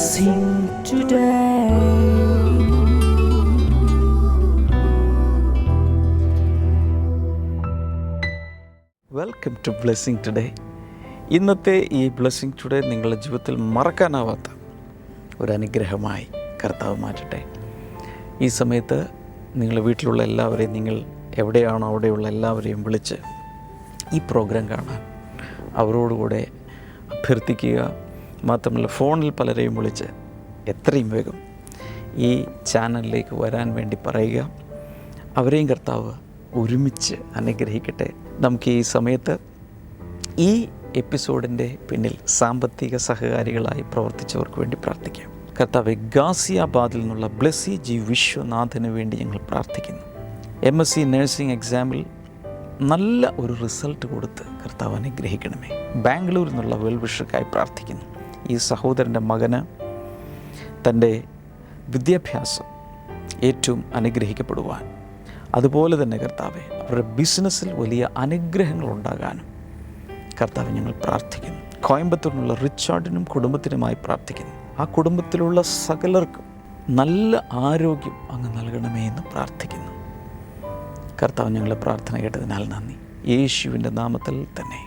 blessing today. Welcome to blessing today. ഇന്നത്തെ ഈ blessing today നിങ്ങളുടെ ജീവിതത്തിൽ മറക്കാനാവാത്ത ഒരു അനുഗ്രഹമായി കർത്താവ് മാറ്റട്ടെ. ഈ സമയത്ത് നിങ്ങളുടെ വീട്ടിലുള്ള എല്ലാവരെയും, നിങ്ങൾ എവിടെയാണോ അവിടെയുള്ള എല്ലാവരെയും വിളിച്ച് ഈ പ്രോഗ്രാം കാണാൻ അവരോടുകൂടെ അഭ്യർത്ഥിക്കുക. മാത്രമല്ല, ഫോണിൽ പലരെയും വിളിച്ച് എത്രയും വേഗം ഈ ചാനലിലേക്ക് വരാൻ വേണ്ടി പറയുക. അവരെയും കർത്താവ് ഒരുമിച്ച് അനുഗ്രഹിക്കട്ടെ. നമുക്ക് ഈ സമയത്ത് ഈ എപ്പിസോഡിൻ്റെ പിന്നിൽ സാമ്പത്തിക സഹകാരികളായി പ്രവർത്തിച്ചവർക്ക് വേണ്ടി പ്രാർത്ഥിക്കാം. കർത്താവ്, ഗാസിയാബാദിൽ നിന്നുള്ള ബ്ലെസ്സി ജി വിശ്വനാഥന് വേണ്ടി ഞങ്ങൾ പ്രാർത്ഥിക്കുന്നു. MSc നഴ്സിംഗ് എക്സാമിൽ നല്ല ഒരു റിസൾട്ട് കൊടുത്ത് കർത്താവ് അനുഗ്രഹിക്കണമേ. ബാംഗ്ലൂരിൽ നിന്നുള്ള വെൽവിഷർക്കായി പ്രാർത്ഥിക്കുന്നു. ഈ സഹോദരൻ്റെ മകന് തൻ്റെ വിദ്യാഭ്യാസം ഏറ്റവും അനുഗ്രഹിക്കപ്പെടുവാൻ, അതുപോലെ തന്നെ കർത്താവെ അവരുടെ ബിസിനസ്സിൽ വലിയ അനുഗ്രഹങ്ങൾ ഉണ്ടാകാനും കർത്താവ് ഞങ്ങൾ പ്രാർത്ഥിക്കുന്നു. കോയമ്പത്തൂരിനുള്ള റിച്ചാർഡിനും കുടുംബത്തിനുമായി പ്രാർത്ഥിക്കുന്നു. ആ കുടുംബത്തിലുള്ള സകലർക്കും നല്ല ആരോഗ്യം അങ്ങ് നൽകണമേ എന്ന് പ്രാർത്ഥിക്കുന്നു. കർത്താവ് ഞങ്ങളുടെ പ്രാർത്ഥന കേട്ടതിനാൽ നന്ദി. യേശുവിൻ്റെ നാമത്തിൽ തന്നെ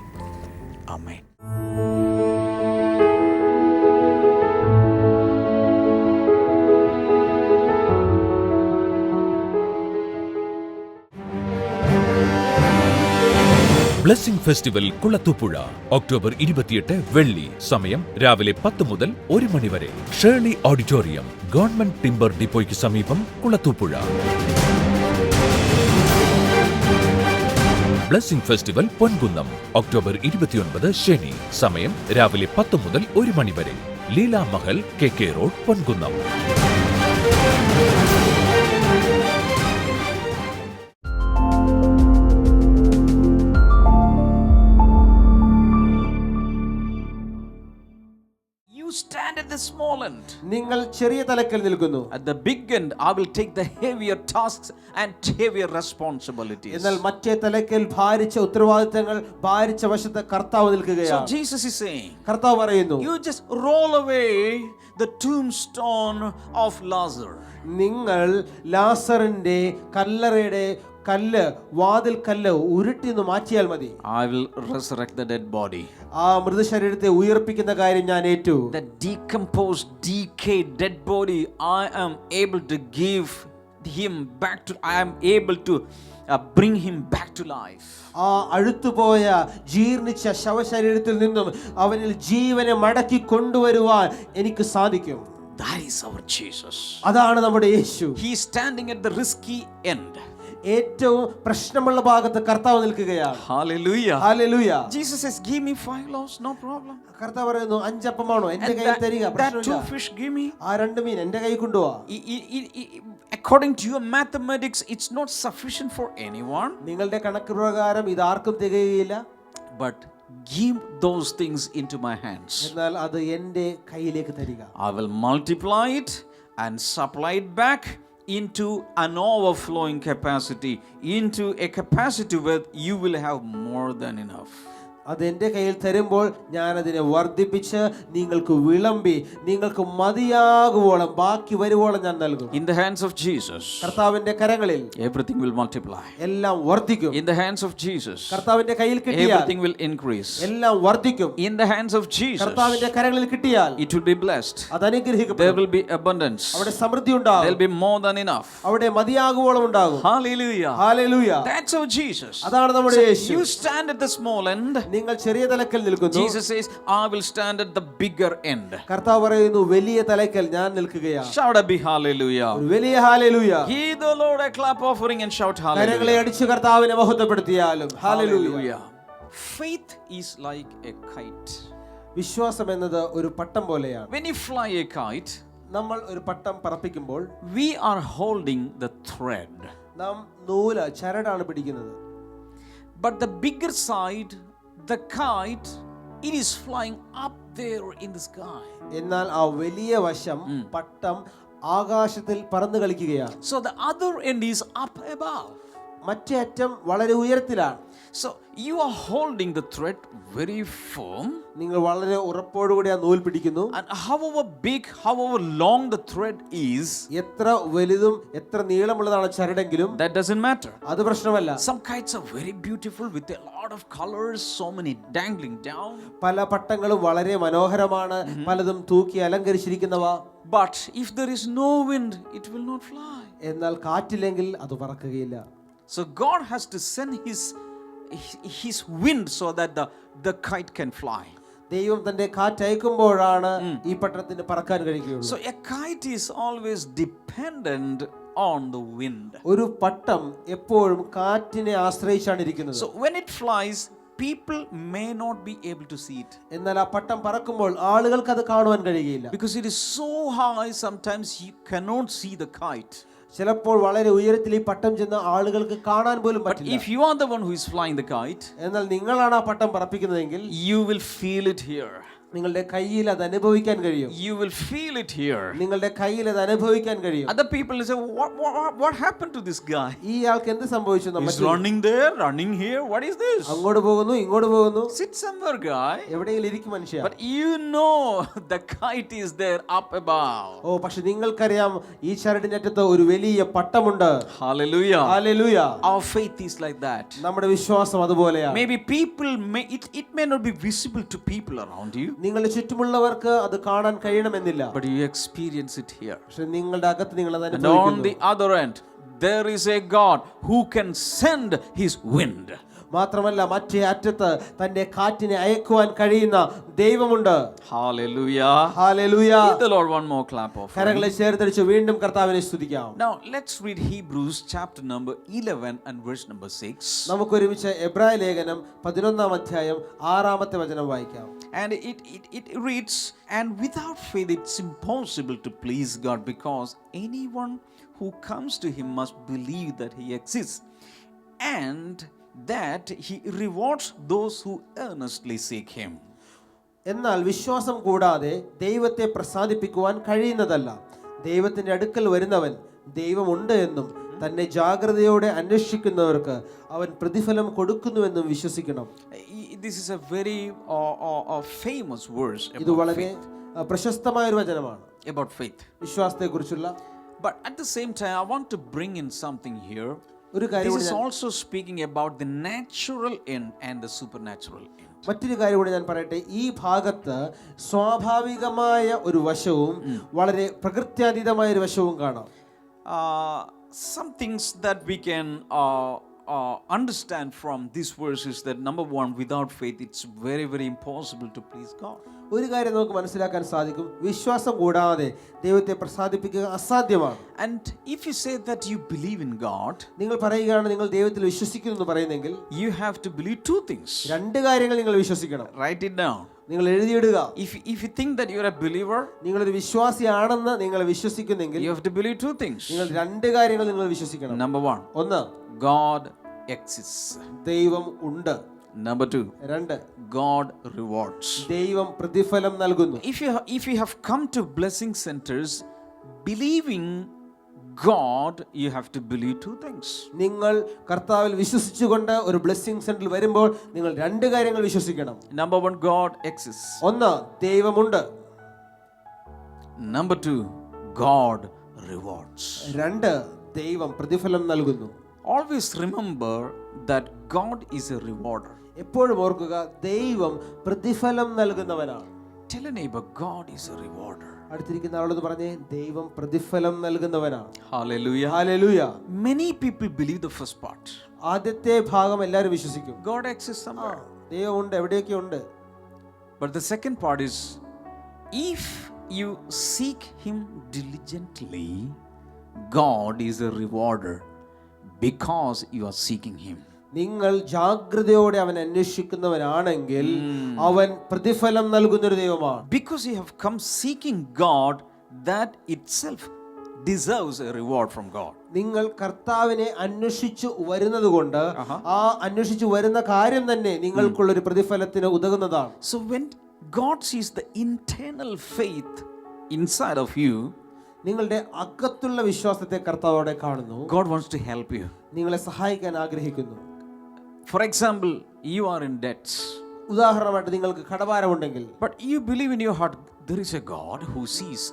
ആമേൻ. ബ്ലെസ്സിംഗ് ഫെസ്റ്റിവൽ കുളത്തൂപ്പുഴ ഒക്ടോബർ 28 വെള്ളി. സമയം രാവിലെ 10 മുതൽ 1 മണി വരെ. ഷേർലി ഓഡിറ്റോറിയം, ഗവൺമെന്റ് ടിംബർ ഡിപ്പോയ്ക്ക് സമീപം, Kulathupuzha. Blessing festival Ponkunnam October 29 ശനി. സമയം രാവിലെ 10 മുതൽ 1 മണി വരെ. Leela Mahal, KK road, Ponkunnam. Stand at the small end. നിങ്ങൾ ചെറിയ തലക്കൽ നിൽക്കുന്നു. At the big end I will take the heavier tasks and heavier responsibilities. എന്നാൽ മറ്റേ തലക്കൽ ഭാരിച്ച ഉത്തരവാദിത്തങ്ങൾ ഭാരിച്ച വശത്ത് കർത്താവ് നിൽക്കുകയാണ്. So Jesus is saying, കർത്താവ് പറയുന്നു, you just roll away the tombstone of Lazarus. നിങ്ങൾ ലാസറിന്റെ കല്ലറയുടെ കല്ല്, വാതിൽ കല്ല് ഉരുട്ടിന്ന് മാറ്റിയാൽ മതി. I will resurrect the dead body. ആ മൃതശരീരത്തെ ഉയർപ്പിക്കുന്ന കാര്യം ഞാൻ ഏറ്റു. The decomposed, decayed dead body, I am able to give him back to, I am able to bring him back to life. ആ അഴുത്തുപോയ ജീർണിച്ച ശവശരീരത്തിൽ നിന്നും അവനിൽ ജീവനെ മടക്കി കൊണ്ടുവരുവാൻ എനിക്ക് സാധിക്കും. That is our Jesus. അതാണ് നമ്മുടെ യേശു. He is standing at the risky end. ഏറ്റവും പ്രശ്നമുള്ള ഭാഗത്ത് കർത്താവ് നിൽക്കുകയാണ്. Hallelujah. Hallelujah. Jesus says, give me 5 loaves, no problem. കർത്താവ് പറയുന്നു, 5 അപ്പമാണോ എന്റെ കയ്യിൽ തരിക, പ്രശ്നമില്ല. 2 fish give me. ആ 2 മീൻ എന്റെ കയ്യിൽ കൊണ്ടുവാ. According to your mathematics, it's not sufficient for anyone. നിങ്ങളുടെ കണക്ക് പ്രകാരം ഇത് ആർക്കും തികയില്ല. But give those things into my hands. എന്നാൽ അത് എന്റെ കയ്യിലേക്ക് തരിക. I will multiply it and supply it back into an overflowing capacity, into a capacity where you will have more than enough. അത് എൻ്റെ കയ്യിൽ തരുമ്പോൾ ഞാൻ അതിനെ വർദ്ധിപ്പിച്ച് നിങ്ങൾക്ക് വിളമ്പി നിങ്ങൾക്ക് മതിയാകുവോളം ബാക്കി വരുവോളം ഞാൻ നൽകും. In the hands of Jesus, കർത്താവിന്റെ കരങ്ങളിൽ everything will multiply. എല്ലാം വർദ്ധിക്കും. In the hands of Jesus, കർത്താവിന്റെ കയ്യിൽ കിട്ടിയാൽ everything will increase. എല്ലാം വർദ്ധിക്കും. In the hands of Jesus, കർത്താവിന്റെ കരങ്ങളിൽ കിട്ടിയാൽ it will be blessed. അത് അനുഗ്രഹിക്കപ്പെടും. There will be abundance. അവിടെ സമൃദ്ധി ഉണ്ടാകും. There will be more than enough. അവിടെ മതിയാകുവോളം ഉണ്ടാകും. Hallelujah. Hallelujah. That's our Jesus. അതാണ് നമ്മുടെ യേശു. You stand at the small end. നിങ്ങൾ ചെറിയ തലക്കൽ നിൽക്കുന്നു. Jesus says, I will stand at the bigger end. കർത്താവ് പറയുന്നു, വലിയ തലക്കൽ ഞാൻ നിൽക്കുകയാണ്. Shout a big hallelujah. ഒരു വലിയ hallelujah. Give the Lord a clap offering and shout കരങ്ങളെ hallelujah. അടിച്ചു കർത്താവിനെ മഹത്വപ്പെടുത്തിയാലും hallelujah. Faith is like a kite. വിശ്വാസം എന്നത് ഒരു പട്ടം പോലെയാണ്. When you fly a kite, നമ്മൾ ഒരു പട്ടം പറപ്പിക്കുമ്പോൾ we are holding the thread. നാം നൂല്, ചരടാണ് പിടിക്കുന്നത്. But the bigger side, the kite, it is flying up there in the sky. എന്നാൽ ആ വലിയ വശം പട്ടം ആകാശത്തിൽ പറന്നു കളിക്കുകയാണ്. So the other end is up above. മറ്റേ അറ്റം വളരെ ഉയരത്തിലാണ്. So you are holding the thread very firm. നിങ്ങൾ വളരെ ഉറപ്പോടുകൂടി ആ നൂൽ പിടിക്കുന്നു. And however big, however long the thread is, എത്ര വലുതും എത്ര നീളമുള്ളതാണ് ചരടെങ്കിലും that doesn't matter. അത് പ്രശ്നമല്ല. Some kites are very beautiful with a lot of colors, so many dangling down. പല പട്ടങ്ങളും വളരെ മനോഹരമാണ്, പലതും തൂക്കി അലങ്കരിച്ചിരിക്കുന്നവ. But if there is no wind, it will not fly. എന്നാൽ കാറ്റില്ലെങ്കിൽ അത് പറക്കുകയില്ല. So God has to send his wind so that the kite can fly. ദൈവം തന്റെ കാറ്റ് അയക്കുമ്പോഴാണ് ഈ പട്ടണത്തിന് പറക്കാൻ കഴിയുകയുള്ളൂ. So a kite is always dependent on the wind. ഒരു പട്ടം എപ്പോഴും കാറ്റിനെ ആശ്രയിച്ചാണ് ഇരിക്കുന്നത്. So when it flies, people may not be able to see it. എന്നാൽ ആ പട്ടം പറക്കുമ്പോൾ ആളുകൾക്ക് അത് കാണുവാൻ കഴിയുകയില്ല. Because it is so high, sometimes you cannot see the kite. ചിലപ്പോൾ വളരെ ഉയരത്തിൽ ഈ പട്ടം ചെന്ന് ആളുകൾക്ക് കാണാൻ പോലും But പറ്റില്ല. if you are the one who is flying the kite, എന്നാൽ നിങ്ങളാണ് ആ പട്ടം പറപ്പിക്കുന്നതെങ്കിൽ you will feel it here. നിങ്ങളുടെ കയ്യിൽ അത് അനുഭവിക്കാൻ കഴിയും. You will feel it here. നിങ്ങളുടെ കയ്യിൽ അത് അനുഭവിക്കാൻ കഴിയും. Other people will say, what happened to this guy? ഈ ആൾക്ക് എന്ത് സംഭവിച്ചു? He's running there, running here. What is this? അങ്ങോട്ട് പോകുന്നു ഇങ്ങോട്ട് പോകുന്നു. Sit somewhere, guy. എവിടെയെങ്കിലും ഇരിക്കും മനുഷ്യ. But you know the kite is there up above. ഓ പക്ഷെ നിങ്ങൾക്കറിയാം ഈ ചരടിനറ്റത്ത് ഒരു വലിയ പട്ടമുണ്ട്. Hallelujah. Hallelujah. Our faith is like that. നമ്മുടെ വിശ്വാസം അതുപോലെയാണ്. Maybe people it may not be visible to people around you. നിങ്ങളുടെ ചുറ്റുമുള്ളവർക്ക് അത് കാണാൻ കഴിയണമെന്നില്ല. But you experience it here. പക്ഷെ നിങ്ങളുടെ അകത്ത് നിങ്ങൾ അത് And on അനുഭവിക്കുന്നു. the other end, there is a God who can send his wind. മാത്രമല്ല മറ്റേ അറ്റത്ത് തന്റെ കാറ്റിനെ അയക്കുവാൻ കഴിയുന്ന ദൈവമുണ്ട്. Hallelujah. Hallelujah. Give the Lord one more clap of. കരങ്ങളെ ചേർത്തടിച്ച് വീണ്ടും കർത്താവിനെ സ്തുതിക്കാം. Now let's read Hebrews chapter number 11 and verse number 6. നമുക്ക് ഒരുമിച്ച് എബ്രായ ലേഖനം 11-ാം അധ്യായം 6-ാമത്തെ വചനം വായിക്കാം. And it reads, and without faith it's impossible to please God, because anyone who comes to him must believe that he exists and that he rewards those who earnestly seek him. എന്നാൽ വിശ്വാസം കൂടാതെ ദൈവത്തെ പ്രസാദിപ്പിക്കുവാൻ കഴിയുന്നതല്ല. ദൈവത്തിന്റെ അടുക്കൽ വരുന്നവൻ ദൈവമുണ്ട് എന്നും തന്നെ ജാഗ്രതയോടെ അന്വേഷിക്കുന്നവർക്ക് അവൻ പ്രതിഫലം കൊടുക്കുന്നുവെന്നും വിശ്വസിക്കണം. This is a very famous verse ഇത് വളരെ പ്രശസ്തമായ ഒരു വചനമാണ് about faith. വിശ്വാസത്തെക്കുറിച്ചുള്ള. But at the same time I want to bring in something here. ഒരു കാര്യം This is also speaking about the natural end and the supernatural end. മറ്റൊരു കാര്യം കൂടി ഞാൻ പറയട്ടെ. ഈ ഭാഗത്ത് സ്വാഭാവികമായ ഒരു വശവും വളരെ പ്രകൃത്യാതീതമായ ഒരു വശവും കാണാം. Some things that we can understand from this verse is that number one, without faith it's very very impossible to please God. ഒരു കാര്യം നമുക്ക് മനസ്സിലാക്കാൻ സാധിക്കും, വിശ്വാസം കൂടാതെ ദൈവത്തെ പ്രസാദിപ്പിക്കുക അസാധ്യമാണ്. And if you say that you believe in God, നിങ്ങൾ പറയുകയാണ് നിങ്ങൾ ദൈവത്തിൽ വിശ്വസിക്കുന്നു എന്ന് പറയുന്നെങ്കിൽ you have to believe two things. രണ്ട് കാര്യങ്ങൾ നിങ്ങൾ വിശ്വസിക്കണം. Write it down. നിങ്ങൾ എഴുതിയിടുക. If you think that you are a believer, നിങ്ങളൊരു വിശ്വാസിയാണെന്ന് നിങ്ങൾ വിശ്വസിക്കുന്നെങ്കിൽ you have to believe two things. നിങ്ങൾ രണ്ട് കാര്യങ്ങൾ നിങ്ങൾ വിശ്വസിക്കണം. Number one, ഒന്ന്, God exists. ദൈവം ഉണ്ട്. Number two, രണ്ട്, God rewards. ദൈവം പ്രതിഫലം നൽകുന്നു. If you have come to blessing centers believing God, you have to believe two things. നിങ്ങൾ കർത്താവിൽ വിശ്വസിച്ചുകൊണ്ട് ഒരു ബ്ലെസ്സിംഗ് സെന്ററിൽ വരുമ്പോൾ നിങ്ങൾ രണ്ട് കാര്യങ്ങൾ വിശ്വസിക്കണം. Number one, God exists. ഒന്ന്, ദൈവമുണ്ട്. Number two, God rewards. രണ്ട്, ദൈവം പ്രതിഫലം നൽകുന്നു. Always remember that God is a rewarder. എപ്പോഴും ഓർക്കുക, ദൈവം പ്രതിഫലം നൽകുന്നവനാണ്. Tell a neighbor, God is a rewarder. അടുത്തിരിക്കുന്ന ആളോട് പറഞ്ഞേ, ദൈവം പ്രതിഫലം നൽകുന്നവനാണ്. Hallelujah. Hallelujah. Many people believe the first part. ആദ്യത്തെ ഭാഗം എല്ലാവരും വിശ്വസിക്കും. God exists somewhere. ദൈവമുണ്ട്, എവിടെയൊക്കെ ഉണ്ട്. But the second part is, if you seek him diligently, God is a rewarder because you are seeking him. നിങ്ങൾ ജാഗ്രതയോടെ അവൻ അന്വേഷിക്കുന്നവനാണെങ്കിൽ അവൻ പ്രതിഫലം നൽകുന്നൊരു ദൈവമാണ്. Because you have come seeking God, that itself deserves a reward from God. നിങ്ങൾ കർത്താവിനെ അന്വേഷിച്ചു വരുന്നത് കൊണ്ട് ആ അന്വേഷിച്ചു വരുന്ന കാര്യം തന്നെ നിങ്ങൾക്കുള്ളൊരു പ്രതിഫലത്തിന് ഉതകുന്നതാണ്. So when God sees the internal faith inside of you, നിങ്ങളുടെ അകത്തുള്ള വിശ്വാസത്തെ കർത്താവ് അവിടെ കാണുന്നു. God wants to help you. നിങ്ങളെ സഹായിക്കാൻ ആഗ്രഹിക്കുന്നു. For example, you are in debts. ഉദാഹരണമായിട്ട് നിങ്ങൾക്ക് കടഭാരമുണ്ടെങ്കിൽ, but you believe in your heart there is a God who sees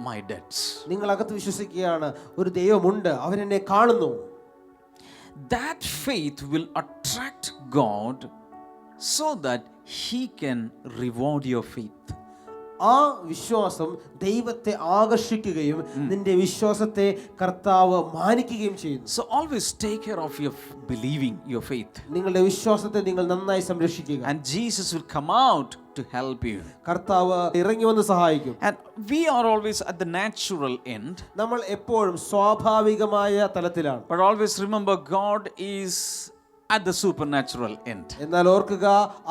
my debts. നിങ്ങൾ അകത്ത് വിശ്വസിക്കുകയാണ് ഒരു ദൈവമുണ്ട്, അവൻ എന്നെ കാണുന്നു. That faith will attract God so that he can reward your faith. ആ വിശ്വാസം ദൈവത്തെ ആകർഷിക്കുകയും നിന്റെ വിശ്വാസത്തെ കർത്താവ് മാനിക്കുകയും ചെയ്യുന്നു. So always take care of your believing, your faith. നിങ്ങളുടെ വിശ്വാസത്തെ നിങ്ങൾ നന്നായി സംരക്ഷിക്കുക. And Jesus will come out to help you. കർത്താവ് ഇറങ്ങി വന്ന് സഹായിക്കും. And we are always at the natural end. നമ്മൾ എപ്പോഴും സ്വാഭാവികമായ തലത്തിലാണ്. But always remember God is at the supernatural end. എന്നാൽ ഓർക്കുക,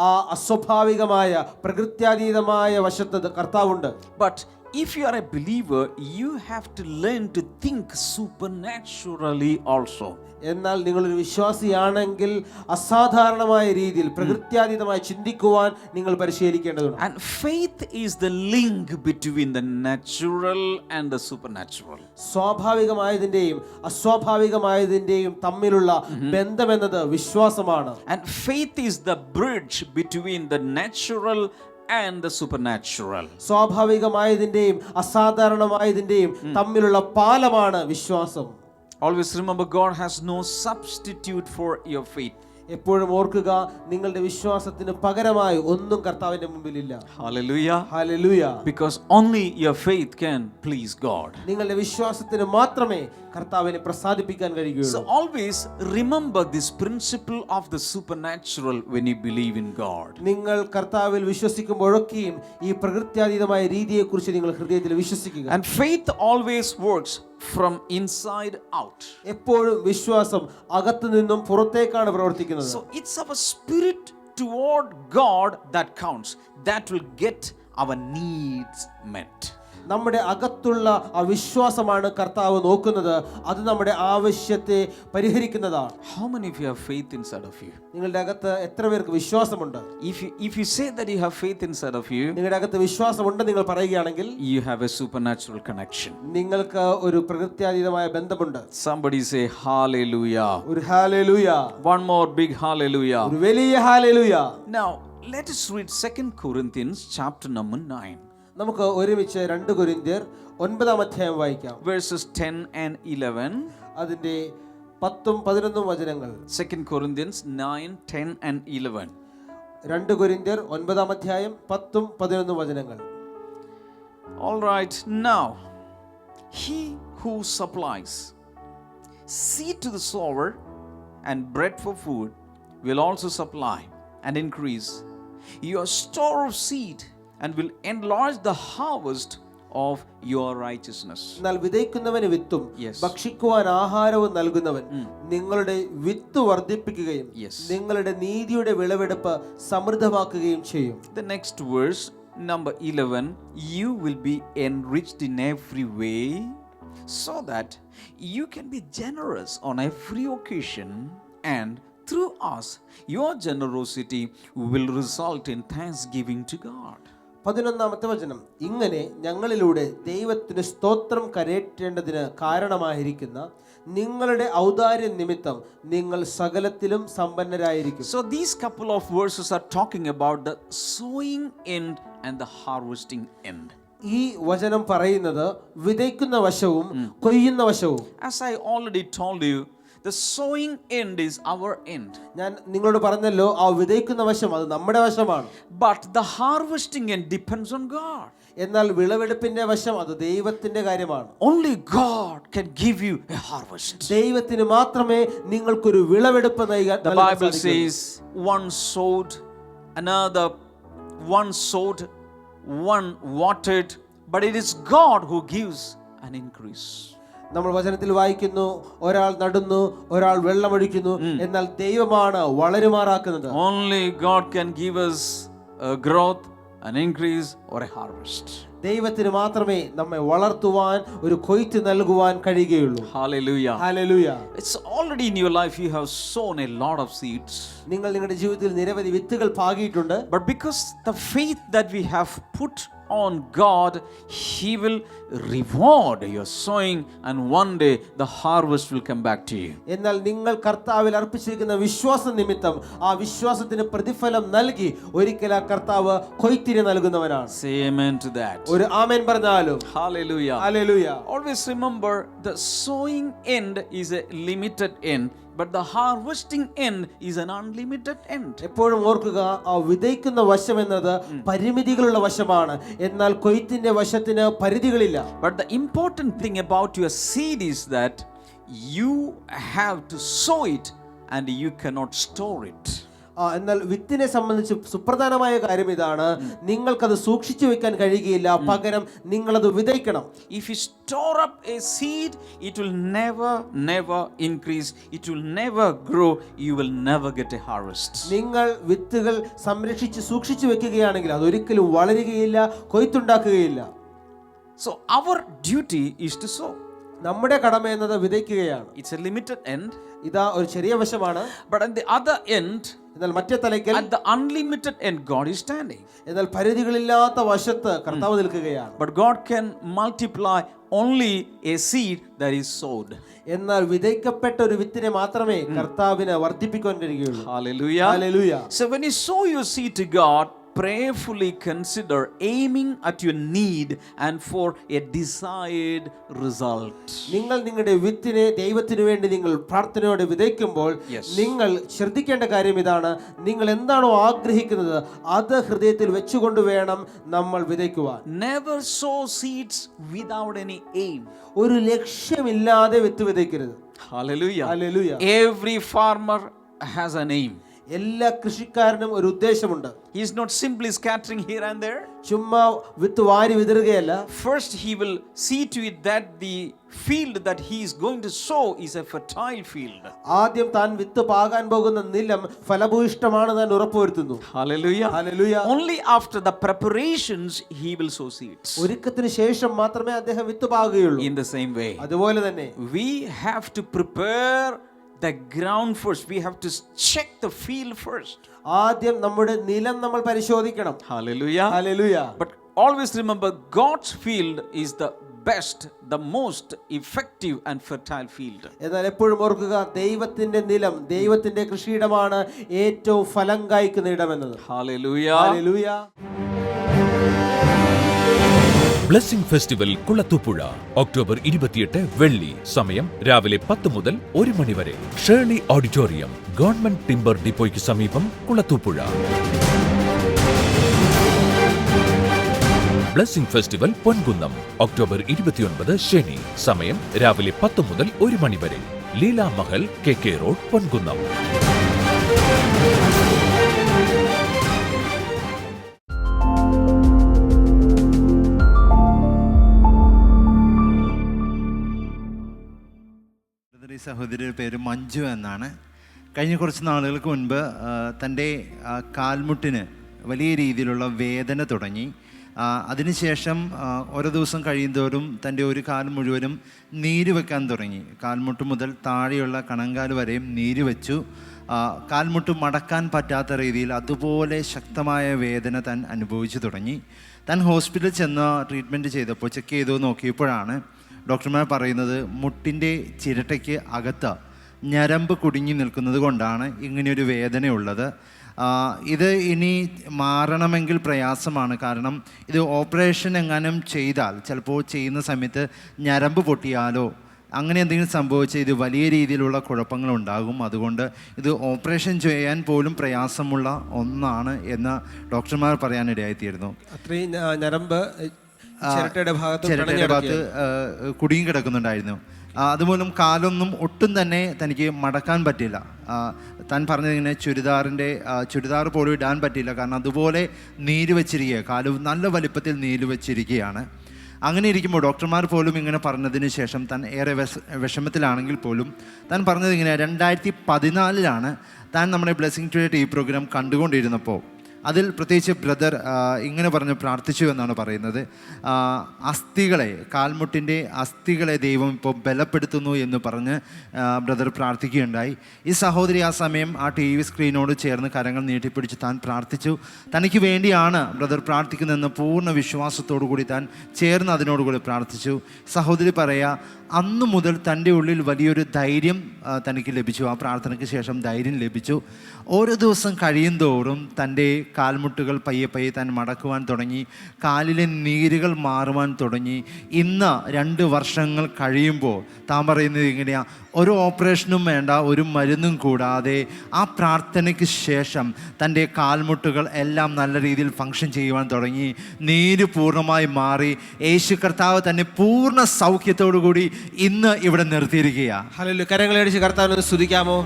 ആ അസ്വാഭാവികമായ പ്രകൃത്യാതീതമായ വശത്ത് കർത്താവുണ്ട്. But if you are a believer, you have to learn to think supernaturally also. എന്നാൽ നിങ്ങളൊരു വിശ്വാസിയാണെങ്കിൽ അസാധാരണമായ രീതിയിൽ പ്രകൃത്യാതീതമായി ചിന്തിക്കുവാൻ നിങ്ങൾ പരിശീലിക്കേണ്ടതുണ്ട്. And faith is the link between the natural and the supernatural. സ്വാഭാവികമായതിന്റെയും അസ്വാഭാവികമായതിന്റെയും തമ്മിലുള്ള ബന്ധമെന്നത് വിശ്വാസമാണ്. And faith is the bridge between the natural and the supernatural. സ്വാഭാവികമായതിന്റെയും അസാധാരണമായതിന്റെയും തമ്മിലുള്ള പാലമാണ് വിശ്വാസം. Always remember, God has no substitute for your faith. എപ്പോഴും ഓർക്കുക, നിങ്ങളുടെ വിശ്വാസത്തിന് പകരമായി ഒന്നും കർത്താവിന്റെ മുമ്പിലില്ല. Hallelujah. Hallelujah. Because only your faith can please God. നിങ്ങളുടെ വിശ്വാസത്തിന് മാത്രമേ കർത്താവിനെ പ്രസാദിപ്പിക്കാൻ കഴിയുകയുള്ളൂ. So always remember this principle of the supernatural when you believe in God. നിങ്ങൾ കർത്താവിൽ വിശ്വസിക്കുമ്പോഴൊക്കെയും ഈ പ്രകൃത്യാതീതമായ രീതിയെക്കുറിച്ച് നിങ്ങൾ ഹൃദയത്തിൽ വിശ്വസിക്കുക. And faith always works from inside out. എപ്പോഴും വിശ്വാസം അകത്തു നിന്നും പുറത്തേക്കാണ് പ്രവർത്തിക്കുന്നത്. So it's our spirit toward God that counts. That will get our needs met. നമ്മുടെ അകത്തുള്ള ആ വിശ്വാസമാണ് കർത്താവ് നോക്കുന്നത്. അത് നമ്മുടെ ആവശ്യത്തെ പരിഹരിക്കുന്നതാണ്. How many of you have faith inside of you? നിങ്ങളുടെ അകത്ത് എത്ര പേർക്ക് വിശ്വാസമുണ്ട്? If you say that you have faith inside of you, നിങ്ങളുടെ അകത്ത് വിശ്വാസമുണ്ട് നിങ്ങൾ പറയുകയാണെങ്കിൽ you have a supernatural connection. നിങ്ങൾക്ക് ഒരു പ്രകൃത്യാതീതമായ ബന്ധമുണ്ട്. Somebody say hallelujah. ഒരു hallelujah. One more big hallelujah. ഒരു വലിയ hallelujah. Now let us read 2 Corinthians chapter number 9. നമുക്ക് ഒരുമിച്ച് 2 കൊരിന്ത്യർ 9-ാം അധ്യായം വായിക്കാം. Verses 10 and 11. അതിന്റെ 10ഉം 11ഉം വചനങ്ങൾ. 2 Corinthians 9, 10 and 11. 2 കൊരിന്ത്യർ 9-ാം അധ്യായം 10ഉം 11ഉം വചനങ്ങൾ. All right, now he who supplies seed to the sower and bread for food will also supply and increase your store of seed and will enlarge the harvest of your righteousness. എന്നാൽ വിതയ്ക്കുന്നവന് വിത്തും Yes. ഭക്ഷിക്കുവാൻ ആഹാരവും നൽകുന്നവൻ നിങ്ങളുടെ വിത്ത് വർദ്ധിപ്പിക്കുകയും Yes. നിങ്ങളുടെ നീതിയുടെ വിളവെടുപ്പ് സമൃദ്ധമാക്കുകയും ചെയ്യും. The next verse, number 11, you will be enriched in every way so that you can be generous on every occasion, and through us your generosity will result in thanksgiving to God. 11-ാമത്തെ വചനം, ഇങ്ങനെ ഞങ്ങളിലൂടെ ദൈവത്തിന് സ്തോത്രം കരയേറ്റേണ്ടതിന് കാരണമായിരിക്കുന്ന നിങ്ങളുടെ ഔദാര്യ നിമിത്തം നിങ്ങൾ സകലത്തിലും സമ്പന്നരായിരിക്കും. So these couple of verses are talking about the sowing end and the harvesting end. ഈ വചനം പറയുന്നത് വിതയ്ക്കുന്ന വശവും കൊയ്യുന്ന വശവും. As I already told you, the sowing end is our end. ഞാൻ നിങ്ങളോട് പറഞ്ഞല്ലോ, ആ വിതയ്ക്കുന്ന വശം അത് നമ്മുടെ വശമാണ്. But the harvesting end depends on God. എന്നാൽ വിളവെടുപ്പിന്റെ വശം അത് ദൈവത്തിന്റെ കാര്യമാണ്. Only God can give you a harvest. ദൈവത്തിന് മാത്രമേ നിങ്ങൾക്കൊരു വിളവെടുപ്പ് നൽകാൻ The Bible says one sowed, another one sowed, one watered, but it is God who gives an increase. നമ്മൾ വചനത്തിൽ വായിക്കുന്നു, ഒരാൾ നടുന്നു, ഒരാൾ വെള്ളമൊഴിക്കുന്നു, എന്നാൽ ദൈവമാണ് വളരുമാറാക്കുന്നത്. Only God can give us a growth, an increase or a harvest. ദൈവത്തിന് മാത്രമേ നമ്മെ വളർത്തുവാൻ ഒരു കൊയ്ത്ത് നൽകുവാൻ കഴിയുകയുള്ളൂ. Hallelujah. Hallelujah. It's already in your life you have sown a lot of seeds. നിങ്ങൾ നിങ്ങളുടെ ജീവിതത്തിൽ നിരവധി വിത്തുകൾ പാകിയിട്ടുണ്ട്. But because the faith that we have put on God, He will reward your sowing, and one day the harvest will come back to you. എന്നാൽ നിങ്ങൾ കർത്താവിൽ അർപ്പിച്ചിരിക്കുന്ന വിശ്വാസ നിമിത്തം ആ വിശ്വാസത്തിന് പ്രതിഫലം നൽകി ഒരിക്കൽ ആ കർത്താവ് കൊയ്ത്തിരി നൽകുന്നവനാണ്. Say amen to that. ഒരു ആമേൻ പറഞ്ഞാലും. Hallelujah. Hallelujah. Always remember, the sowing end is a limited end, but the harvesting end is an unlimited end. എപ്പോഴും ഓർക്കുക, ആ വിതയ്ക്കുന്ന വശം എന്നത് പരിമിതികളുള്ള വശമാണ്, എന്നാൽ കൊയ്ത്തിന്റെ വശത്തിന് പരിധികളില്ല. But the important thing about your seed is that you have to sow it and you cannot store it. എന്നാൽ വിത്തിനെ സംബന്ധിച്ച് സുപ്രധാനമായ കാര്യം ഇതാണ്, നിങ്ങൾക്കത് സൂക്ഷിച്ചു വെക്കാൻ കഴിയുകയില്ല, പകരം നിങ്ങളത് വിതയ്ക്കണം. If you store up a seed, it will never increase, it will never grow, you will never get a harvest. നിങ്ങൾ വിത്തുകൾ സംരക്ഷിച്ച് സൂക്ഷിച്ചു വെക്കുകയാണെങ്കിൽ അതൊരിക്കലും വളരുകയില്ല, കൊയ്ത്തുണ്ടാക്കുകയില്ല. So our duty is to sow. നമ്മുടെ കടമ എന്നത് വിതയ്ക്കുകയാണ്. It's a limited end. ഇതാ ഒരു ചെറിയ വശമാണ്. But at the other end, എന്നാൽ മറ്റേ തലയ്ക്കൽ, at the unlimited end, God is standing. എന്നാൽ പരിധികളില്ലാത്ത വശത്ത് കർത്താവ് നിൽക്കുകയാണ്. But God can multiply only a seed that is sowed. എന്നാൽ വിതയ്ക്കപ്പെട്ട ഒരു വിത്തിനെ മാത്രമേ കർത്താവിന് വർദ്ധിപ്പിക്കാൻ കഴിയുകയുള്ളൂ. Hallelujah. Hallelujah. So when you sow your seed to God, prayerfully consider aiming at your need and for a desired result. നിങ്ങൾ നിങ്ങളുടെ വിത്തിനെ ദൈവത്തിനു വേണ്ടി നിങ്ങൾ പ്രാർത്ഥനയോടെ വിതയ്ക്കുമ്പോൾ നിങ്ങൾ ശ്രദ്ധിക്കേണ്ട കാര്യം ഇതാണ്, നിങ്ങൾ എന്താണോ ആഗ്രഹിക്കുന്നത് അത് ഹൃദയത്തിൽ വെച്ചുകൊണ്ട് വേണം നമ്മൾ വിതയ്ക്കുവാൻ. Never sow seeds without any aim. ഒരു ലക്ഷ്യമില്ലാതെ വിത്ത് വിതയ്ക്കരുത്. Hallelujah. Hallelujah. Every farmer has an aim. എല്ലാ കൃഷിക്കാരനും ഒരു ഉദ്ദേശമുണ്ട്. He is not simply scattering here and there. ചുമ്മാ വിത്ത് വാരി വിതറുകയല്ല. First he will see to it that the field that he is going to sow is a fertile field. ആദ്യം താൻ വിത്ത് പാകാൻ പോകുന്ന നിലം ഫലഭൂയിഷ്ഠമാണ് താൻ ഉറപ്പുവരുത്തുന്നു. Hallelujah. Hallelujah. Only after the preparations he will sow seeds. ഒരുക്കത്തിന് ശേഷം മാത്രമേ അദ്ദേഹം വിത്ത് പാകുകയുള്ളൂ. In the same way, അതുപോലെ തന്നെ we have to prepare the ground first. We have to check the field first. ആദ്യം നമ്മുടെ നിലം നമ്മൾ പരിശോധിക്കണം. Hallelujah. Hallelujah. But always remember, God's field is the best, the most effective and fertile field. എന്നാൽ എപ്പോഴും ഓർക്കുക, ദൈവത്തിന്റെ നിലം, ദൈവത്തിന്റെ കൃഷിയിടമാണ് ഏറ്റവും ഫലം കായ്ക്കുന്ന ഇടമെന്നത്. Hallelujah. Hallelujah. Blessing festival Kulathupuzha October 28 വെള്ളി. സമയം രാവിലെ 10 മുതൽ 1 മണി വരെ. ഷേർലി ഓഡിറ്റോറിയം, ഗവൺമെന്റ് ടിംബർ ഡിപ്പോയ്ക്ക് സമീപം, Kulathupuzha. Blessing festival Ponkunnam October 29 ശനി. സമയം രാവിലെ 10 മുതൽ 1 മണി വരെ. Leela Mahal, KK road, Ponkunnam. സഹോദരിയുടെ പേര് മഞ്ജു എന്നാണ്. കഴിഞ്ഞ കുറച്ച് നാളുകൾക്ക് മുൻപ് തൻ്റെ കാൽമുട്ടിന് വലിയ രീതിയിലുള്ള വേദന തുടങ്ങി. അതിനുശേഷം ഓരോ ദിവസം കഴിയുന്തോറും തൻ്റെ ഒരു കാൽ മുഴുവനും നീര് വെക്കാൻ തുടങ്ങി. കാൽമുട്ട് മുതൽ താഴെയുള്ള കണങ്കാൽ വരെയും നീര് വെച്ചു. കാൽമുട്ട് മടക്കാൻ പറ്റാത്ത രീതിയിൽ അതുപോലെ ശക്തമായ വേദന താൻ അനുഭവിച്ചു തുടങ്ങി. താൻ ഹോസ്പിറ്റലിൽ ചെന്ന് ട്രീറ്റ്മെൻറ്റ് ചെയ്തപ്പോൾ ചെക്ക് ചെയ്തു നോക്കിയപ്പോഴാണ് ഡോക്ടർമാർ പറയുന്നത് മുട്ടിൻ്റെ ചിരട്ടയ്ക്ക് അകത്ത് ഞരമ്പ് കുടുങ്ങി നിൽക്കുന്നത് കൊണ്ടാണ് ഇങ്ങനെയൊരു വേദനയുള്ളത്. ഇത് ഇനി മാറണമെങ്കിൽ പ്രയാസമാണ്. കാരണം ഇത് ഓപ്പറേഷൻ എങ്ങാനും ചെയ്താൽ ചിലപ്പോൾ ചെയ്യുന്ന സമയത്ത് ഞരമ്പ് പൊട്ടിയാലോ അങ്ങനെ എന്തെങ്കിലും സംഭവിച്ചാൽ ഇത് വലിയ രീതിയിലുള്ള കുഴപ്പങ്ങളുണ്ടാകും. അതുകൊണ്ട് ഇത് ഓപ്പറേഷൻ ചെയ്യാൻ പോലും പ്രയാസമുള്ള ഒന്നാണ് എന്ന് ഡോക്ടർമാർ പറയാനിടയായിത്തീരുന്നു. അത്രയും ഞരമ്പ് ചിരട്ടയുടെ ഭാഗത്ത് കുടുങ്ങി കിടക്കുന്നുണ്ടായിരുന്നു. അതുമൂലം കാലൊന്നും ഒട്ടും തന്നെ തനിക്ക് മടക്കാൻ പറ്റില്ല. താൻ പറഞ്ഞതിങ്ങനെ ചുരിദാർ പോലും ഇടാൻ പറ്റില്ല. കാരണം അതുപോലെ നീര് വെച്ചിരിക്കുക, കാല് നല്ല വലിപ്പത്തിൽ നീര് വെച്ചിരിക്കുകയാണ്. അങ്ങനെ ഇരിക്കുമ്പോൾ ഡോക്ടർമാർ പോലും ഇങ്ങനെ പറഞ്ഞതിന് ശേഷം താൻ ഏറെ വിഷമത്തിലാണെങ്കിൽ പോലും താൻ പറഞ്ഞത് ഇങ്ങനെ 2014 താൻ നമ്മുടെ ബ്ലെസ്സിംഗ് ടുഡേ TV പ്രോഗ്രാം കണ്ടുകൊണ്ടിരുന്നപ്പോൾ അതിൽ പ്രത്യേകിച്ച് ബ്രദർ ഇങ്ങനെ പറഞ്ഞ് പ്രാർത്ഥിച്ചു എന്നാണ് പറയുന്നത്. അസ്ഥികളെ, കാൽമുട്ടിൻ്റെ അസ്ഥികളെ ദൈവം ഇപ്പോൾ ബലപ്പെടുത്തുന്നു എന്ന് പറഞ്ഞ് ബ്രദർ പ്രാർത്ഥിക്കുകയുണ്ടായി. ഈ സഹോദരി ആ സമയം ആ TV സ്ക്രീനോട് ചേർന്ന് കരങ്ങൾ നീട്ടിപ്പിടിച്ച് താൻ പ്രാർത്ഥിച്ചു. തനിക്ക് വേണ്ടിയാണ് ബ്രദർ പ്രാർത്ഥിക്കുന്നതെന്ന് പൂർണ്ണ വിശ്വാസത്തോടു കൂടി താൻ ചേർന്ന് അതിനോടുകൂടി പ്രാർത്ഥിച്ചു. സഹോദരി പറയാ, അന്നു മുതൽ തൻ്റെ ഉള്ളിൽ വലിയൊരു ധൈര്യം തനിക്ക് ലഭിച്ചു. ആ പ്രാർത്ഥനയ്ക്ക് ശേഷം ധൈര്യം ലഭിച്ചു. ഓരോ ദിവസം കഴിയും തോറും തൻ്റെ കാൽമുട്ടുകൾ പയ്യെ പയ്യെ താൻ മടക്കുവാൻ തുടങ്ങി. കാലിലെ നീരുകൾ മാറുവാൻ തുടങ്ങി. ഇന്ന് 2 വർഷങ്ങൾ കഴിയുമ്പോൾ താൻ പറയുന്നത് ഇങ്ങനെയാണ്, ഒരു ഓപ്പറേഷനും വേണ്ട, ഒരു മരുന്നും കൂടാതെ ആ പ്രാർത്ഥനയ്ക്ക് ശേഷം തൻ്റെ കാൽമുട്ടുകൾ എല്ലാം നല്ല രീതിയിൽ ഫങ്ഷൻ ചെയ്യുവാൻ തുടങ്ങി. നീര് പൂർണ്ണമായി മാറി. യേശു കർത്താവ് തന്നെ പൂർണ്ണ സൗഖ്യത്തോടു കൂടി ഇന്ന് ഇവിടെ നിർത്തിയിരിക്കുകയാണ്. ഹല്ലേലൂയ. കരങ്ങളടിച്ച് കർത്താവിനെ സ്തുതിക്കാമോ?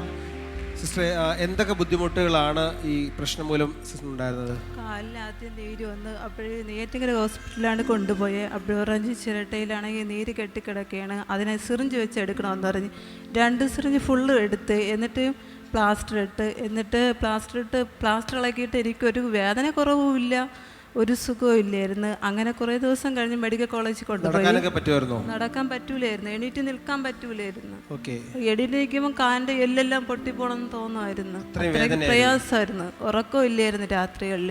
സിസ്റ്റർ, എന്തൊക്കെ ബുദ്ധിമുട്ടുകളാണ് ഈ പ്രശ്നം മൂലം സിസ്റ്റർ ഉണ്ടായിരുന്നത്? കാലിന് ആദ്യം നീര് വന്ന് അപ്പോഴേ നെയ്യാറ്റിൻകര ഹോസ്പിറ്റലിലാണ് കൊണ്ടുപോയത്. അപ്പോൾ ഓറഞ്ച് ചിരട്ടയിലാണെങ്കിൽ നീര് കെട്ടിക്കിടക്കുകയാണ്, അതിനെ സിറിഞ്ച് വെച്ച് എടുക്കണമെന്ന് പറഞ്ഞ് 2 സിറിഞ്ച് ഫുള്ള് എടുത്ത്, എന്നിട്ട് പ്ലാസ്റ്റർ ഇട്ട് പ്ലാസ്റ്റർ ഇളക്കിയിട്ട് എനിക്കൊരു വേദന കുറവുമില്ല, ഒരു സുഖവും ഇല്ലായിരുന്നു. അങ്ങനെ കുറേ ദിവസം കഴിഞ്ഞ് മെഡിക്കൽ കോളേജിൽ കൊണ്ടുപോയി. നടക്കാൻ പറ്റൂലായിരുന്നു, എണീറ്റ് നിൽക്കാൻ പറ്റൂലായിരുന്നു. എണീറ്റിരിക്കുമ്പോൾ കാലിൻ്റെ എല്ലെല്ലാം പൊട്ടിപ്പോണെന്ന് തോന്നുമായിരുന്നു. അത്രയ്ക്ക് പ്രയാസമായിരുന്നു, ഉറക്കവും ഇല്ലായിരുന്നു രാത്രികളിൽ.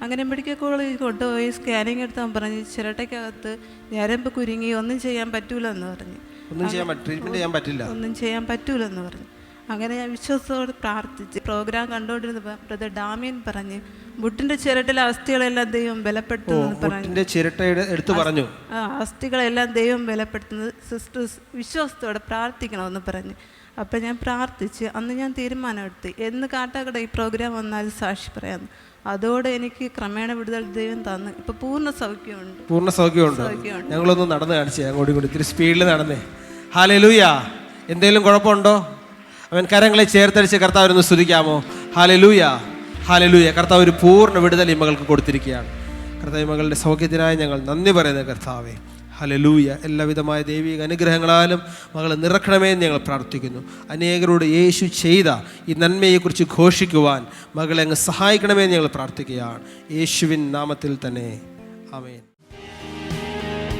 അങ്ങനെ മെഡിക്കൽ കോളേജിൽ കൊണ്ടുപോയി സ്കാനിങ് എടുത്താൽ പറഞ്ഞ് ചിരട്ടയ്ക്കകത്ത് ഞരമ്പ് കുരുങ്ങി, ഒന്നും ചെയ്യാൻ പറ്റൂലെന്ന് പറഞ്ഞു. ഒന്നും ചെയ്യാൻ പറ്റൂലെന്ന് പറഞ്ഞു. അങ്ങനെ ഞാൻ വിശ്വാസത്തോടെ പ്രാർത്ഥിച്ച് പ്രോഗ്രാം കണ്ടുകൊണ്ടിരുന്ന ബ്രദർ ഡാമിയൻ പറഞ്ഞ് മുട്ടിന്റെ ചിരട്ടിലെ അസ്ഥികളെല്ലാം ദൈവം ബലപ്പെടുത്തുന്നു പറഞ്ഞു. അസ്ഥികളെല്ലാം ദൈവം ബലപ്പെടുത്തുന്നത് സിസ്റ്റേഴ്സ് വിശ്വാസത്തോടെ പ്രാർത്ഥിക്കണമെന്ന് പറഞ്ഞു. അപ്പം ഞാൻ പ്രാർത്ഥിച്ച് അന്ന് ഞാൻ തീരുമാനമെടുത്ത് എന്ന് കാട്ടാക്കട ഈ പ്രോഗ്രാം വന്നാൽ സാക്ഷി പറയാമെന്ന്. അതോടെ എനിക്ക് ക്രമേണ വിടുതൽ ദൈവം തന്നു. ഇപ്പൊ പൂർണ്ണ സൗഖ്യമുണ്ട്. ഞങ്ങളൊന്ന് നടന്ന് കാണിച്ചേ, അങ്ങോട്ടും കൂടി ഇത്തിരി സ്പീഡിൽ നടന്നേ. ഹല്ലേലൂയ. എന്തെങ്കിലും കുഴപ്പമുണ്ടോ? അവൻ കരങ്ങളെ ചേർത്തടിച്ച് കർത്താവിനൊന്ന് സ്തുതിക്കാമോ? Hallelujah, hallelujah. കർത്താവ് ഒരു പൂർണ്ണ വിടുതൽ ഈ മകൾക്ക് കൊടുത്തിരിക്കുകയാണ്. കർത്താവ് മകളുടെ സൗഖ്യത്തിനായി ഞങ്ങൾ നന്ദി പറയുന്നത് കർത്താവേ. ഹല്ലേലൂയ. എല്ലാവിധമായ ദൈവിക അനുഗ്രഹങ്ങളാലും മകളെ നിറക്കണമേ എന്ന് ഞങ്ങൾ പ്രാർത്ഥിക്കുന്നു. അനേകരോട് യേശു ചെയ്ത ഈ നന്മയെക്കുറിച്ച് ഘോഷിക്കുവാൻ മകളെ അങ്ങ് സഹായിക്കണമേ എന്ന് ഞങ്ങൾ പ്രാർത്ഥിക്കുകയാണ്. യേശുവിൻ നാമത്തിൽ തന്നെ ആമേൻ.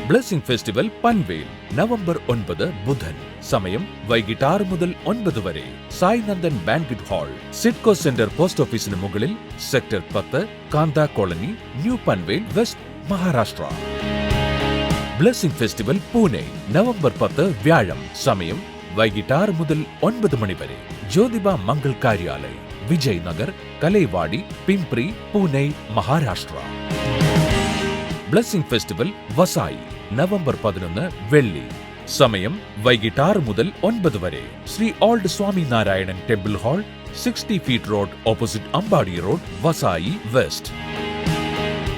ബ്ലെസ്സിംഗ് ഫെസ്റ്റിവൽ പൻവേൽ നവംബർ 9 ബുധൻ. സമയം വൈകിട്ട് 6 മുതൽ 9 വരെ. Sai Nandan banquet hall, CIDCO centre post ഓഫീസിന് മുകളിൽ, sector 10, Kanta colony, new Panvel, west, Maharashtra. Blessing festival Pune November 10 വ്യാഴം. സമയം വൈകിട്ട് 6 മുതൽ 9 മണി വരെ. Jyotiba Mangal Karyalaya, Vijay Nagar, Kalewadi, Pimpri, Pune, Maharashtra. Blessing festival Vasai November 11 വെള്ളി. സമയം വൈകിട്ട് 6 മുതൽ 9 വരെ. Shri old Swami Narayan temple hall, 60 feet road, opposite Ambadi road, Vasai west.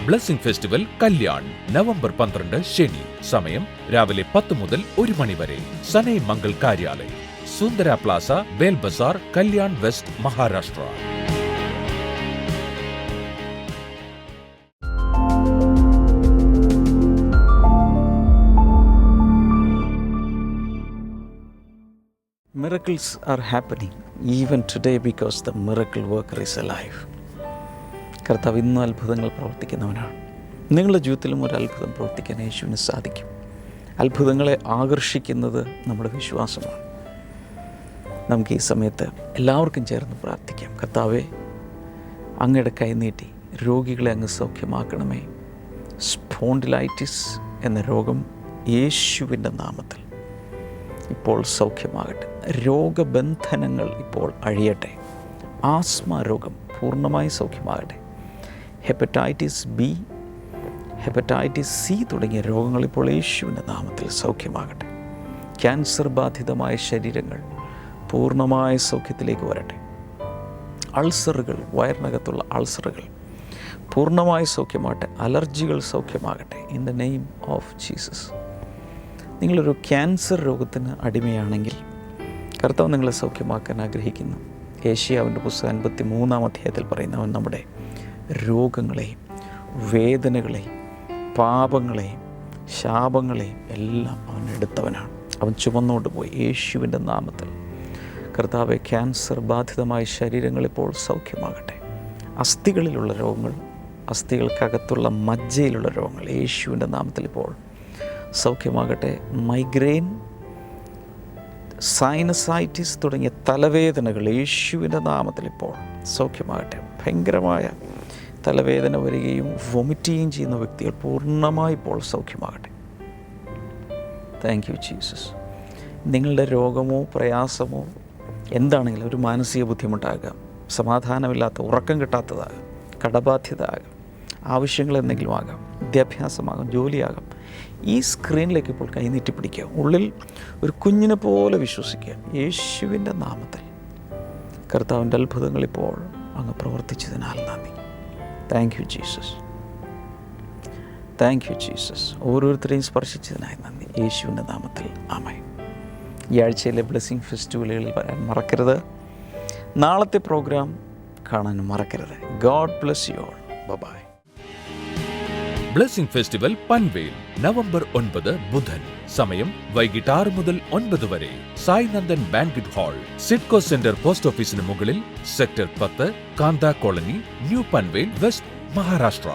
Blessing festival Kalyan November 12 ശനി. സമയം രാവിലെ 10 മുതൽ 1 മണി വരെ. Sanae Mangal Karyalaya, Sundar plaza, Bel Bazar, Kalyan West, Maharashtra. Miracles are happening even today because the miracle worker is alive. കർത്താവ് ഇന്നും അത്ഭുതങ്ങൾ പ്രവർത്തിക്കുന്നവനാണ്. നിങ്ങളുടെ ജീവിതത്തിലും ഒരു അത്ഭുതം പ്രവർത്തിക്കാൻ യേശുവിന് സാധിക്കും. അത്ഭുതങ്ങളെ ആകർഷിക്കുന്നത് നമ്മുടെ വിശ്വാസമാണ്. നമുക്ക് ഈ സമയത്ത് എല്ലാവർക്കും ചേർന്ന് പ്രാർത്ഥിക്കാം. കർത്താവേ, അങ്ങയുടെ കൈനീട്ടി രോഗികളെ അങ്ങ് സൗഖ്യമാക്കണമേ. സ്പോണ്ടിലൈറ്റിസ് എന്ന രോഗം യേശുവിൻ്റെ നാമത്തിൽ ഇപ്പോൾ സൗഖ്യമാകട്ടെ. രോഗബന്ധനങ്ങൾ ഇപ്പോൾ അഴിയട്ടെ. ആസ്മ രോഗം പൂർണ്ണമായി സൗഖ്യമാകട്ടെ. ഹെപ്പറ്റൈറ്റിസ് ബി, ഹെപ്പറ്റൈറ്റിസ് സി തുടങ്ങിയ രോഗങ്ങൾ ഇപ്പോൾ യേശുവിൻ്റെ നാമത്തിൽ സൗഖ്യമാകട്ടെ. ക്യാൻസർ ബാധിതമായ ശരീരങ്ങൾ പൂർണ്ണമായ സൗഖ്യത്തിലേക്ക് വരട്ടെ. അൾസറുകൾ, വയറിനകത്തുള്ള അൾസറുകൾ പൂർണ്ണമായി സൗഖ്യമാകട്ടെ. അലർജികൾ സൗഖ്യമാകട്ടെ. In the name of Jesus. നിങ്ങളൊരു ക്യാൻസർ രോഗത്തിന് അടിമയാണെങ്കിൽ കർത്താവ് നിങ്ങളെ സൗഖ്യമാക്കാൻ ആഗ്രഹിക്കുന്നു. ഏശയ്യാവിൻ്റെ പുസ്തകം 53-ാം അധ്യായത്തിൽ പറയുന്ന അവൻ നമ്മുടെ രോഗങ്ങളെയും വേദനകളെയും പാപങ്ങളെയും ശാപങ്ങളെയും എല്ലാം അവൻ എടുത്തവനാണ്. അവൻ ചുമന്നുകൊണ്ട് പോയി. യേശുവിൻ്റെ നാമത്തിൽ കർത്താവെ, ക്യാൻസർ ബാധിതമായ ശരീരങ്ങളിപ്പോൾ സൗഖ്യമാകട്ടെ. അസ്ഥികളിലുള്ള രോഗങ്ങൾ, അസ്ഥികൾക്കകത്തുള്ള മജ്ജയിലുള്ള രോഗങ്ങൾ യേശുവിൻ്റെ നാമത്തിൽ ഇപ്പോൾ സൗഖ്യമാകട്ടെ. മൈഗ്രെയിൻ, സൈനസൈറ്റിസ് തുടങ്ങിയ തലവേദനകൾ യേശുവിൻ്റെ നാമത്തിൽ ഇപ്പോൾ സൗഖ്യമാകട്ടെ. ഭയങ്കരമായ തലവേദന വരികയും വൊമിറ്റ് ചെയ്യുകയും ചെയ്യുന്ന വ്യക്തികൾ പൂർണ്ണമായി ഇപ്പോൾ സൗഖ്യമാകട്ടെ. Thank you Jesus. നിങ്ങളുടെ രോഗമോ പ്രയാസമോ എന്താണെങ്കിലും, ഒരു മാനസിക ബുദ്ധിമുട്ടാകാം, സമാധാനമില്ലാത്ത ഉറക്കം കിട്ടാത്തതാകാം, കടബാധ്യത ആകാം, ആവശ്യങ്ങൾ എന്തെങ്കിലും ആകാം, വിദ്യാഭ്യാസമാകാം, ജോലിയാകാം, ഈ സ്ക്രീനിലേക്ക് ഇപ്പോൾ കൈനീട്ടി പിടിക്കുക. ഉള്ളിൽ ഒരു കുഞ്ഞിനെ പോലെ വിശ്വസിക്കുക. യേശുവിൻ്റെ നാമത്തിൽ കർത്താവിൻ്റെ അത്ഭുതങ്ങളിപ്പോൾ അങ്ങ് പ്രവർത്തിച്ചതിനാൽ നന്ദി. Thank you Jesus. Thank you Jesus. ഓരോരുത്തരെയും സ്പർശിച്ചതിനായി നന്ദി. യേശുവിൻ്റെ നാമത്തിൽ ആമേൻ. ഈ ആഴ്ചയിലെ ബ്ലെസ്സിങ് ഫെസ്റ്റിവലുകളിൽ വരാൻ മറക്കരുത്. നാളത്തെ പ്രോഗ്രാം കാണാൻ മറക്കരുത്. God bless you all. Bye. Blessing festival Panvel November 9 ബുധൻ. സമയം വൈകിട്ട് 6 മുതൽ 9 വരെ. Sai Nandan banquet hall, CIDCO centre post ഓഫീസിന് മുകളിൽ, sector 10, Kanta colony, new Panvel, west, Maharashtra.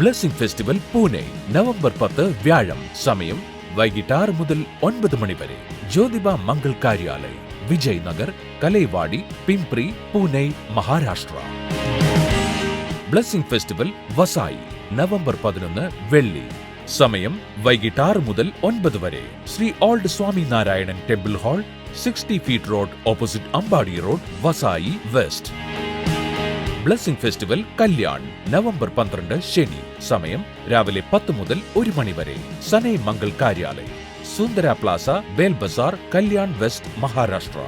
Blessing festival Pune November 10 വ്യാഴം. സമയം വൈകിട്ട് 6 മുതൽ 9 മണി വരെ. Jyotiba Mangal Karyalay, Vijay Nagar, Kalewadi, Pimpri, Pune, Maharashtra. Blessing festival Vasai November 11 വെള്ളി. സമയം വൈകിട്ട് 6 മുതൽ 9 വരെ. Shri old Swami Narayan temple hall, 60 feet road, opposite Ambadi road, Vasai west. Blessing festival Kalyan November 12 ശനി. സമയം രാവിലെ 10 മുതൽ 1 മണി വരെ. സനൈ മംഗൾ കാര്യാലയ്, സുന്ദര പ്ലാസ, ബേൽ ബസാർ, കല്യാൺ വെസ്റ്റ്, മഹാരാഷ്ട്ര.